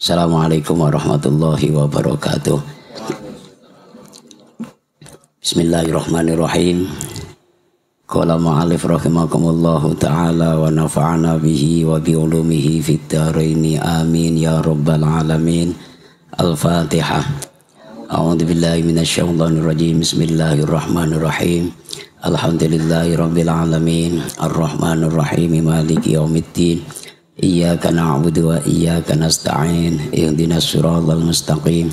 Assalamualaikum warahmatullahi wabarakatuh. Bismillahirrahmanirrahim. Qala ma'alif rahimakumullahu ta'ala wa nafa'ana bihi wa bi'ulumihi fid dharaini amin ya rabbal alamin. Al-Fatihah. A'udzu billahi minasyaitonir rajim. Bismillahirrahmanirrahim. Alhamdulillahi rabbil alamin. Arrahmanir rahim. Maliki yaumiddin. Iyyaka na'budu wa iyyaka nasta'in. Ihdinas siratal mustaqim.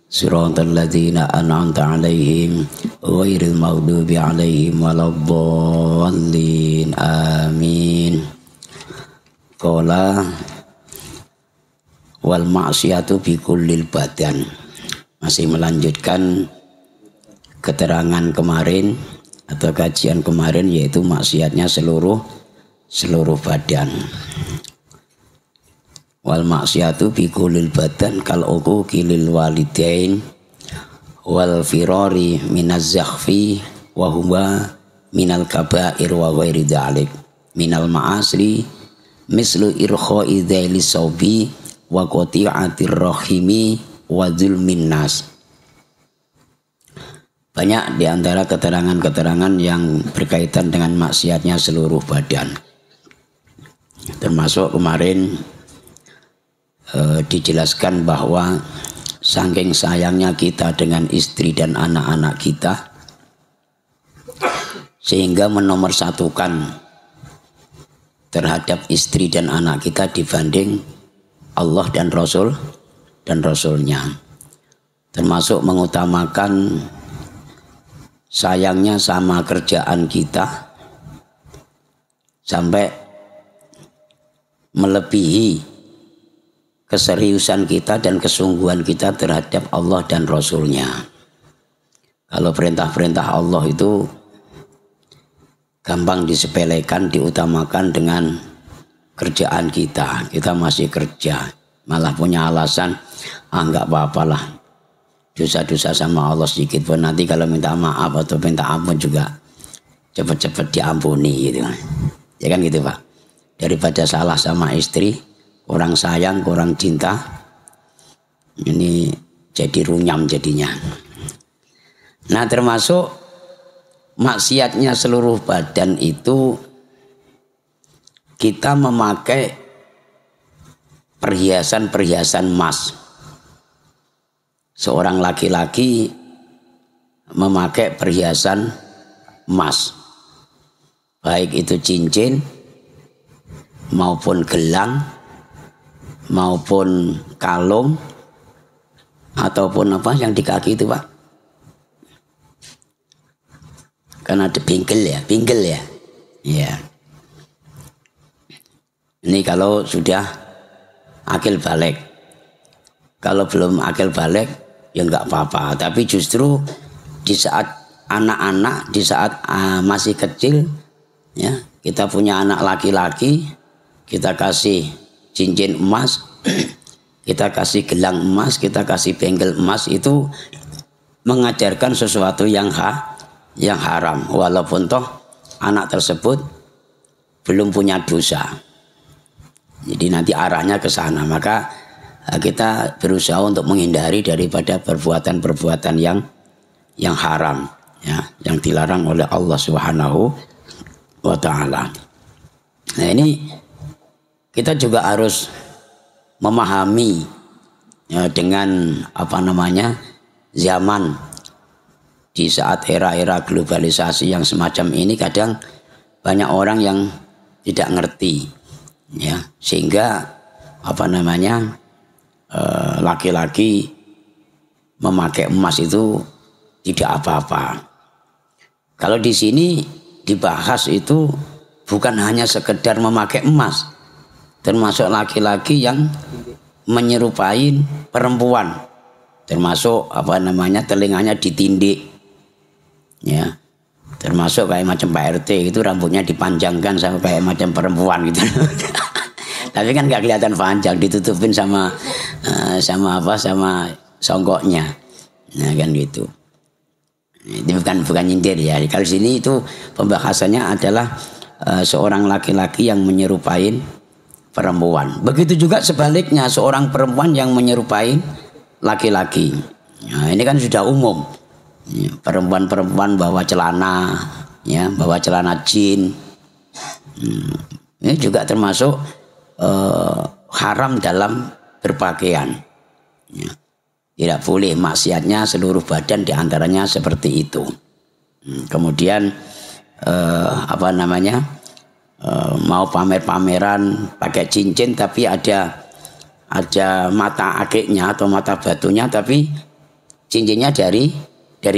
Siratal ladzina an'amta 'alaihim ghairil maghdubi 'alaihim waladdallin. Amin. Qala wal ma'siyatu bi kullil badan. Masih melanjutkan keterangan kemarin atau kajian kemarin, yaitu maksiatnya seluruh badan. Wal maksiatu bi kulil badan kal uquqi lil walidain wal firari minaz zakhfi wa huwa minal kaba'ir wa ghairi dzalik minal ma'asri mislu irkha'i dhaili saubi wa qati'atir rahimi wa zulmin nas. Banyak di antara keterangan-keterangan yang berkaitan dengan maksiatnya seluruh badan. Termasuk kemarin dijelaskan bahwa saking sayangnya kita dengan istri dan anak-anak kita, sehingga menomorsatukan terhadap istri dan anak kita dibanding Allah dan Rasulnya. Termasuk mengutamakan sayangnya sama kerjaan kita sampai melebihi keseriusan kita dan kesungguhan kita terhadap Allah dan Rasulnya. Kalau perintah-perintah Allah itu gampang disepelekan, diutamakan dengan kerjaan kita. Kita masih kerja, malah punya alasan, enggak apa-apalah, dosa-dosa sama Allah sedikit pun, nanti kalau minta maaf atau minta ampun juga cepat-cepat diampuni gitu. Ya kan gitu Pak. Daripada salah sama istri, kurang sayang, kurang cinta, ini jadi runyam jadinya. Nah, termasuk maksiatnya seluruh badan itu kita memakai perhiasan-perhiasan emas. Seorang laki-laki memakai perhiasan emas, baik itu cincin maupun gelang maupun kalung ataupun apa yang di kaki itu Pak, kan ada bingkel ya. Ya. Ini kalau sudah akil balik. Kalau belum akil balik ya enggak apa-apa, tapi justru di saat anak-anak, di saat masih kecil ya, kita punya anak laki-laki, kita kasih cincin emas, kita kasih gelang emas, kita kasih bengkel emas, itu mengajarkan sesuatu yang haram, walaupun toh anak tersebut belum punya dosa. Jadi nanti arahnya ke sana. Maka kita berusaha untuk menghindari daripada perbuatan-perbuatan yang haram, ya, yang dilarang oleh Allah Subhanahu wa taala. Nah, ini kita juga harus memahami ya, dengan zaman di saat era-era globalisasi yang semacam ini, kadang banyak orang yang tidak ngerti ya, sehingga laki-laki memakai emas itu tidak apa-apa. Kalau di sini dibahas itu bukan hanya sekedar memakai emas, termasuk laki-laki yang menyerupai perempuan, termasuk telinganya ditindik ya, termasuk kayak macam Pak RT itu rambutnya dipanjangkan sampai kayak macam perempuan gitu. Tapi kan gak kelihatan panjang, ditutupin sama songkoknya. Nah kan gitu. Itu bukan nyindir ya. Kalau sini itu pembahasannya adalah seorang laki-laki yang menyerupai perempuan. Begitu juga sebaliknya, seorang perempuan yang menyerupai laki-laki. Nah, ini kan sudah umum. Perempuan-perempuan bawa celana, ya, bawa celana jin. Ini juga termasuk haram dalam berpakaian. Ya. Tidak boleh, maksiatnya seluruh badan diantaranya seperti itu. Kemudian mau pamer-pameran pakai cincin tapi ada mata akiknya atau mata batunya, tapi cincinnya dari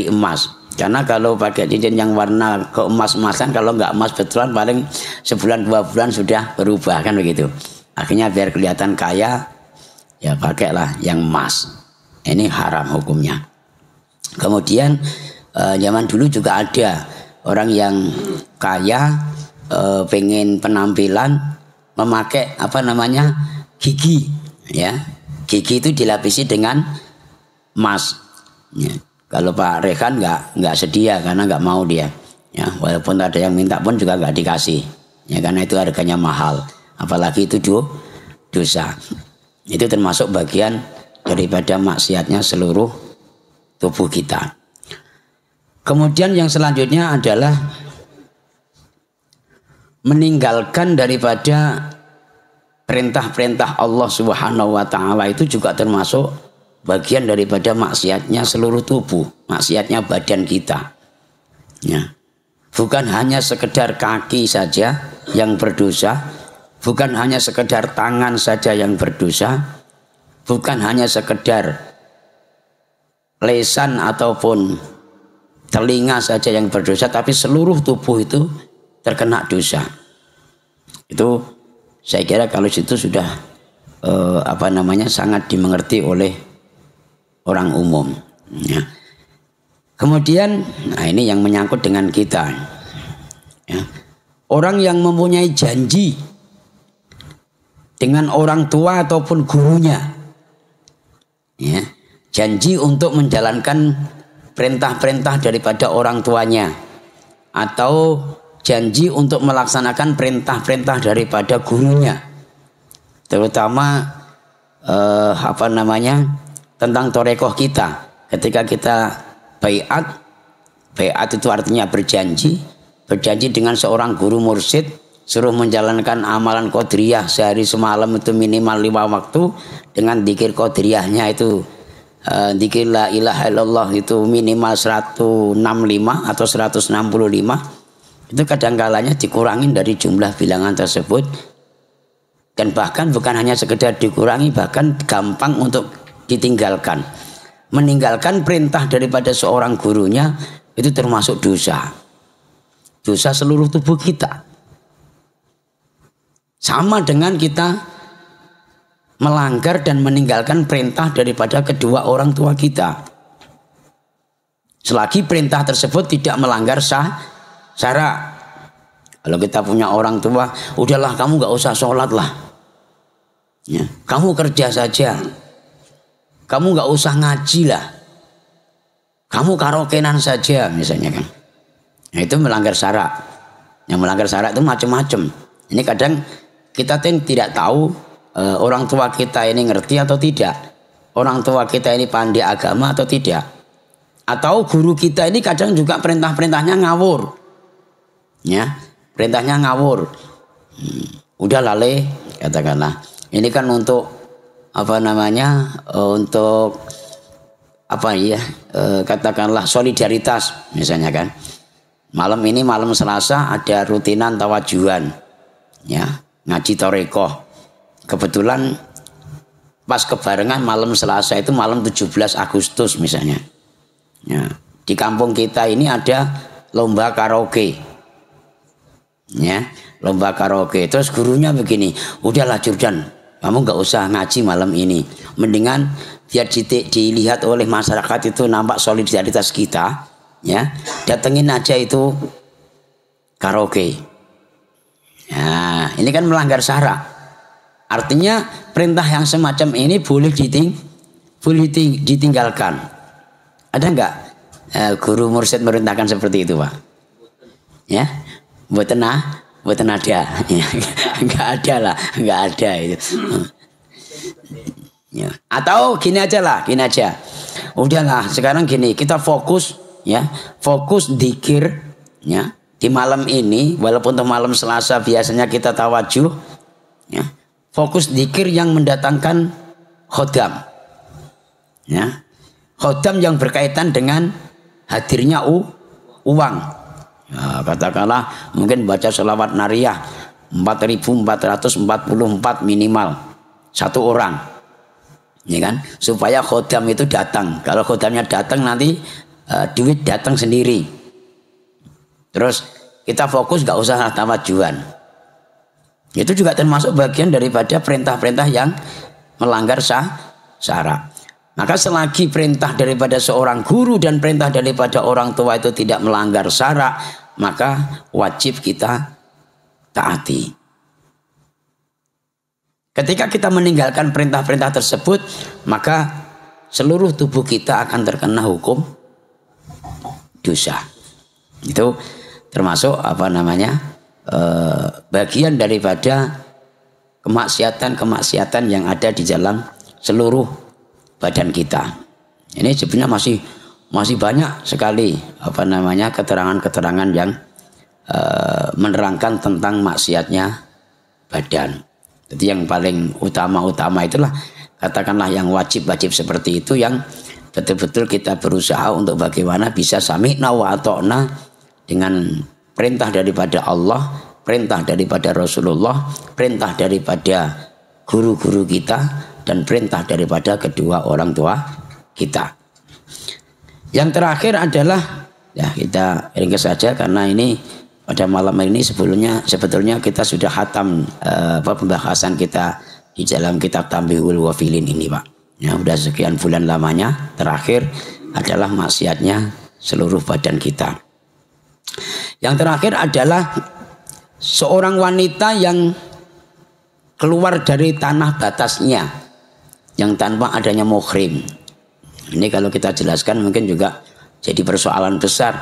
emas. Karena kalau pakai cincin yang warna keemas-emasan, kalau nggak emas betulan paling sebulan 2 bulan sudah berubah, kan begitu. Akhirnya biar kelihatan kaya, ya pakailah yang emas. Ini haram hukumnya. Kemudian zaman dulu juga ada orang yang kaya pengen penampilan memakai gigi, ya. Gigi itu dilapisi dengan emas. Ya. Kalau Pak Rehan nggak sedia karena nggak mau dia. Ya, walaupun ada yang minta pun juga nggak dikasih. Ya, karena itu harganya mahal. Apalagi itu dosa. Itu termasuk bagian daripada maksiatnya seluruh tubuh kita. Kemudian yang selanjutnya adalah meninggalkan daripada perintah-perintah Allah Subhanahu wa taala, itu juga termasuk bagian daripada maksiatnya seluruh tubuh, maksiatnya badan kita. Ya. Bukan hanya sekedar kaki saja yang berdosa, bukan hanya sekedar tangan saja yang berdosa, bukan hanya sekedar lesan ataupun telinga saja yang berdosa, tapi seluruh tubuh itu terkena dosa. Itu saya kira kalau situ sudah sangat dimengerti oleh orang umum. Ya. Kemudian, ini yang menyangkut dengan kita. Ya. Orang yang mempunyai janji dengan orang tua ataupun gurunya, ya, janji untuk menjalankan perintah-perintah daripada orang tuanya, atau janji untuk melaksanakan perintah-perintah daripada gurunya, terutama tentang torekoh kita. Ketika kita baiat itu artinya berjanji dengan seorang guru mursyid, suruh menjalankan amalan qadariyah sehari semalam itu minimal 5 waktu, dengan zikir qadariyahnya itu zikir la ilaha illallah itu minimal 165 atau 165. Itu kadang-kalanya dikurangin dari jumlah bilangan tersebut, dan bahkan bukan hanya sekedar dikurangi, bahkan gampang untuk ditinggalkan. Meninggalkan perintah daripada seorang gurunya itu termasuk dosa. Dosa seluruh tubuh kita. Sama dengan kita melanggar dan meninggalkan perintah daripada kedua orang tua kita. Selagi perintah tersebut tidak melanggar syarak. Kalau kita punya orang tua, udahlah kamu gak usah sholat lah. Ya, kamu kerja saja. Kamu gak usah ngaji lah. Kamu karaokean saja misalnya kan. Nah, itu melanggar syarak. Yang melanggar syarak itu macam-macam. Ini kadang kita tidak tahu orang tua kita ini ngerti atau tidak. Orang tua kita ini pandai agama atau tidak. Atau guru kita ini kadang juga perintah-perintahnya ngawur. Ya, perintahnya ngawur. Udah laleh katakanlah. Ini kan untuk katakanlah solidaritas misalnya kan. Malam ini malam Selasa ada rutinan tawajuhan, ya, ngaji tarekoh. Kebetulan pas kebarengan malam Selasa itu malam 17 Agustus misalnya. Ya, di kampung kita ini ada lomba karaoke. Ya, lomba karaoke. Terus gurunya begini, udahlah Jordan, kamu gak usah ngaji malam ini. Mendingan biar dilihat oleh masyarakat itu nampak solidaritas kita, ya, datengin aja itu karaoke. Nah, ini kan melanggar syarak. Artinya perintah yang semacam ini boleh ditinggalkan. Ada enggak guru mursyid merintahkan seperti itu, Pak? Ya, mboten Mboten ada. Enggak ada lah, enggak ada itu. Ya. Atau gini aja lah, gini aja. Udahlah, sekarang gini, kita fokus ya, fokus dzikir ya. Di malam ini, walaupun untuk malam Selasa biasanya kita tawajuh ya, fokus dzikir yang mendatangkan khodam. Ya. Khodam yang berkaitan dengan hadirnya uang. Ya, katakanlah mungkin baca sholawat nariyah 4.444 minimal satu orang. Ya kan? Supaya khodam itu datang. Kalau khodamnya datang nanti duit datang sendiri. Terus kita fokus gak usah tawajuhan. Itu juga termasuk bagian daripada perintah-perintah yang melanggar syarak. Maka selagi perintah daripada seorang guru dan perintah daripada orang tua itu tidak melanggar syarak, maka wajib kita taati. Ketika kita meninggalkan perintah-perintah tersebut, maka seluruh tubuh kita akan terkena hukum dosa. Itu termasuk bagian daripada kemaksiatan yang ada di dalam seluruh badan kita. Ini sebenarnya masih banyak sekali keterangan-keterangan yang menerangkan tentang maksiatnya badan. Jadi yang paling utama itulah katakanlah yang wajib-wajib seperti itu yang betul-betul kita berusaha untuk bagaimana bisa sami'na wa ata'na dengan perintah daripada Allah, perintah daripada Rasulullah, perintah daripada guru-guru kita, dan perintah daripada kedua orang tua kita. Yang terakhir adalah, ya kita ringkas saja karena ini pada malam ini sebetulnya kita sudah khatam pembahasan kita di dalam kitab Tanbihul Ghafilin ini, Pak. Ya, sudah sekian bulan lamanya. Terakhir adalah maksiatnya seluruh badan kita. Yang terakhir adalah seorang wanita yang keluar dari tanah batasnya yang tanpa adanya muhrim. Ini kalau kita jelaskan mungkin juga jadi persoalan besar.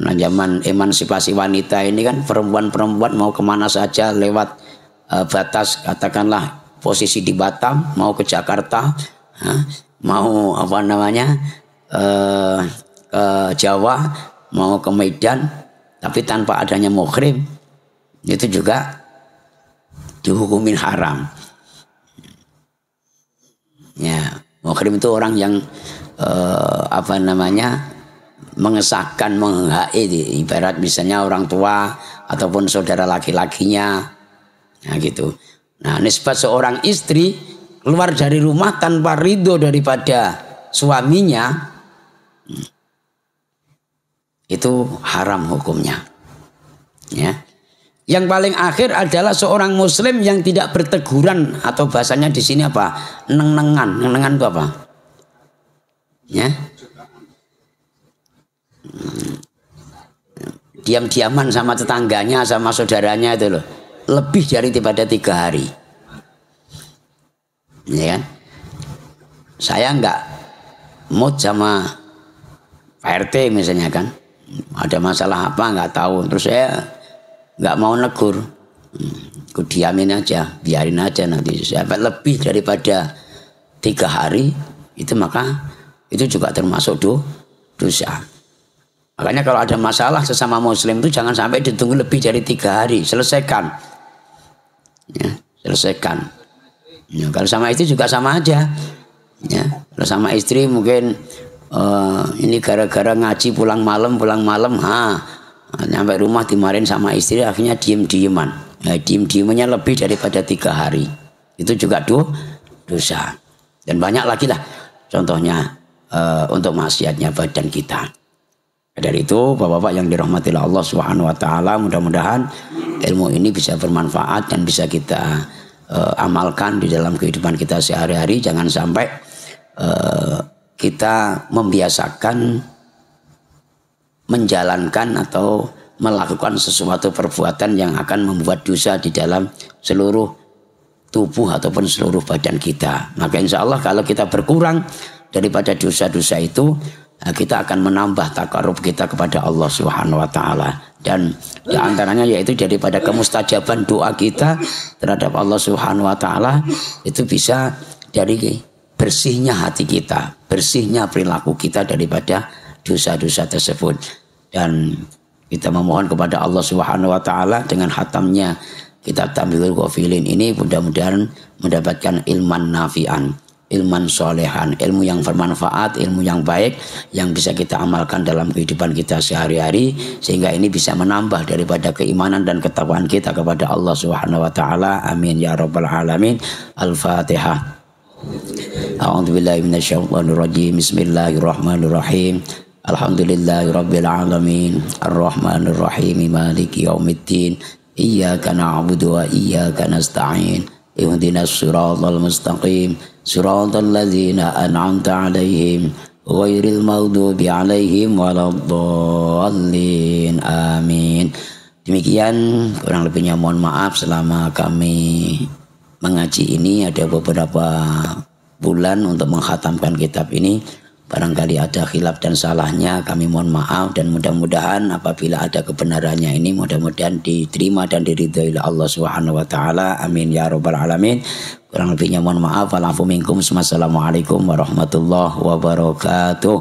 Nah, zaman emansipasi wanita ini kan perempuan-perempuan mau kemana saja lewat batas, katakanlah posisi di Batam, mau ke Jakarta, mau ke Jawa, mau ke Medan, tapi tanpa adanya muhrim, itu juga dihukumin haram. Ya, muhrim itu orang yang mengesahkan, menghai, ibarat misalnya orang tua ataupun saudara laki-lakinya, nah gitu. Nah, nisbat seorang istri keluar dari rumah tanpa ridho daripada suaminya, itu haram hukumnya. Ya. Yang paling akhir adalah seorang muslim yang tidak berteguran, atau bahasanya di sini apa? Neng-nengan. Neng-nengan itu apa? Ya. Diam-diaman sama tetangganya, sama saudaranya itu loh. Lebih daripada 3 hari. Ya kan? Saya enggak mood sama Pak RT misalnya kan. Ada masalah apa enggak tahu. Terus saya enggak mau negur. Aku diamin aja, biarin aja nanti. Saya lebih daripada 3 hari itu, maka itu juga termasuk dosa. Makanya kalau ada masalah sesama muslim itu jangan sampai ditunggu lebih dari 3 hari, selesaikan. Ya, selesaikan. Ya, kalau sama istri juga sama aja. Ya, kalau sama istri mungkin ini gara-gara ngaji pulang malam, sampai rumah dimarahin sama istri, akhirnya diem-dieman. Ya, diem-diemannya lebih daripada 3 hari. Itu juga dosa. Dan banyak lagi lah contohnya untuk maksiatnya badan kita. Dari itu, Bapak-bapak yang dirahmati Allah Subhanahu wa taala, mudah-mudahan ilmu ini bisa bermanfaat dan bisa kita amalkan di dalam kehidupan kita sehari-hari. Jangan sampai kita membiasakan menjalankan atau melakukan sesuatu perbuatan yang akan membuat dosa di dalam seluruh tubuh ataupun seluruh badan kita. Maka insya Allah kalau kita berkurang daripada dosa-dosa itu, kita akan menambah takarub kita kepada Allah Subhanahu wa taala. Dan di antaranya yaitu daripada kemustajaban doa kita terhadap Allah Subhanahu wa taala itu bisa dari bersihnya hati kita, bersihnya perilaku kita daripada dosa-dosa tersebut. Dan kita memohon kepada Allah Subhanahu wa taala dengan hatamnya kitab Tamyidzul Ghafilin ini mudah-mudahan mendapatkan ilman nafi'an, ilman solehan, ilmu yang bermanfaat, ilmu yang baik yang bisa kita amalkan dalam kehidupan kita sehari-hari, sehingga ini bisa menambah daripada keimanan dan ketakwaan kita kepada Allah Subhanahu wa taala. Amin ya rabbal alamin. Al-Fatihah. A'udzubillahi minasyaitonirrajim. Bismillahirrahmanirrahim. Alhamdulillahirabbil alamin. Arrahmanirrahim. Maliki yaumiddin. Iyyaka na'budu wa iyyaka nasta'in. Ihdinas siratal mustaqim. Siratal ladzina an'amta 'alaihim ghairil maghdubi 'alaihim waladdallin. Amin. Demikian kurang lebihnya mohon maaf selama kami mengaji ini ada beberapa bulan untuk menghatamkan kitab ini. Barangkali ada khilaf dan salahnya, kami mohon maaf, dan mudah-mudahan apabila ada kebenarannya ini mudah-mudahan diterima dan diridhoi oleh Allah Subhanahu wa taala. Amin ya rabbal alamin. Kurang lebihnya mohon maaf. Wa'alafu minkum. Wassalamualaikum warahmatullahi wabarakatuh.